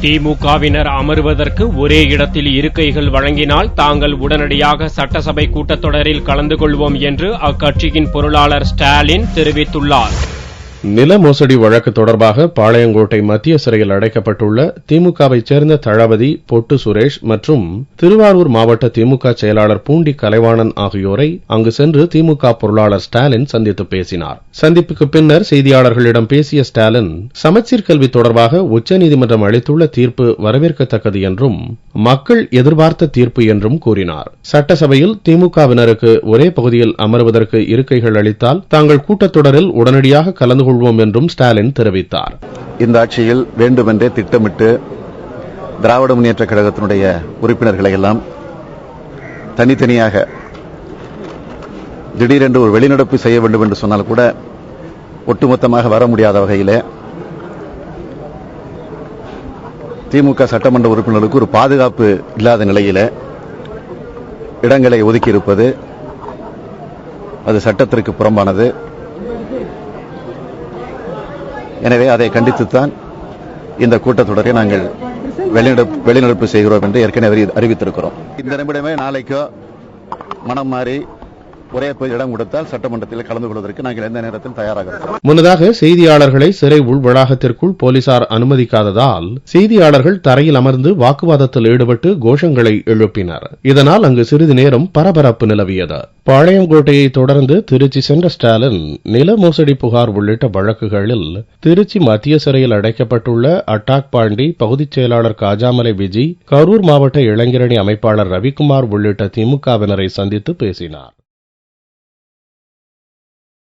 திமுகவினர் அமர்வதற்கு ஒரே இடத்தில் இருக்கைகள் வழங்கினால் தாங்கள் உடனடியாக சட்டசபை கூட்டத்தொடரில் கலந்து கொள்வோம் என்று அக்கட்சியின் பொருளாளர் ஸ்டாலின் தெரிவித்துள்ளார். நில மோசடி வழக்கு தொடர்பாக பாளையங்கோட்டை மத்திய சிறையில் அடைக்கப்பட்டுள்ள திமுகவைச் சேர்ந்த தளபதி பொட்டு சுரேஷ் மற்றும் திருவாரூர் மாவட்ட திமுக செயலாளர் பூண்டி கலைவாணன் ஆகியோரை அங்கு சென்று திமுக பொருளாளர் ஸ்டாலின் சந்தித்து பேசினார். சந்திப்புக்கு பின்னர் செய்தியாளர்களிடம் பேசிய ஸ்டாலின், சமச்சீர் கல்வி தொடர்பாக உச்சநீதிமன்றம் அளித்துள்ள தீர்ப்பு வரவேற்கத்தக்கது என்றும் மக்கள் எதிர்பார்த்த தீர்ப்பு என்றும் கூறினார். சட்டசபையில் திமுகவினருக்கு ஒரே பகுதியில் அமர்வதற்கு இருக்கைகள் அளித்தால் தாங்கள் கூட்டத்தொடரில் உடனடியாக கலந்து கொள்வோம் என்றும் ஸ்டாலின் தெரிவித்தார். இந்த ஆட்சியில் வேண்டுமென்றே திட்டமிட்டு திராவிட முன்னேற்ற கழகத்தினுடைய உறுப்பினர்களை எல்லாம் தனித்தனியாக திடீரென்று ஒரு வெளிநடப்பு செய்ய வேண்டும் என்று சொன்னால் கூட ஒட்டுமொத்தமாக வர முடியாத வகையில் திமுக சட்டமன்ற உறுப்பினர்களுக்கு ஒரு பாதுகாப்பு இல்லாத நிலையில் இடங்களை ஒதுக்கியிருப்பது அது சட்டத்திற்கு புறம்பானது. எனவே அதை கண்டித்துத்தான் இந்த கூட்டத்தொடரை நாங்கள் வெளிநடப்பு செய்கிறோம் என்று ஏற்கனவே அறிவித்திருக்கிறோம். இந்த நிமிடமே நாளைக்கோ மனம் மாறி ஒரே இடம் கொடுத்தால் சட்டமன்றத்தில் கலந்து கொள்வதற்கு நாங்கள் எந்த நேரத்தில் தயாராக இருக்கிறோம். முன்னதாக செய்தியாளர்களை சிறை உள் வளாகத்திற்குள் போலீசார் அனுமதிக்காததால் செய்தியாளர்கள் தரையில் அமர்ந்து வாக்குவாதத்தில் ஈடுபட்டு கோஷங்களை எழுப்பினர். இதனால் அங்கு சிறிது நேரம் பரபரப்பு நிலவியது. பாளையங்கோட்டையை தொடர்ந்து திருச்சி சென்ற ஸ்டாலின் நில மோசடி புகார் உள்ளிட்ட வழக்குகளில் திருச்சி மத்திய சிறையில் அடைக்கப்பட்டுள்ள அட்டாக் பாண்டி, பகுதிச் செயலாளர் காஜாமலை விஜி, கரூர் மாவட்ட இளைஞரணி அமைப்பாளர் ரவிக்குமார் உள்ளிட்ட திமுகவினரை சந்தித்து பேசினார்.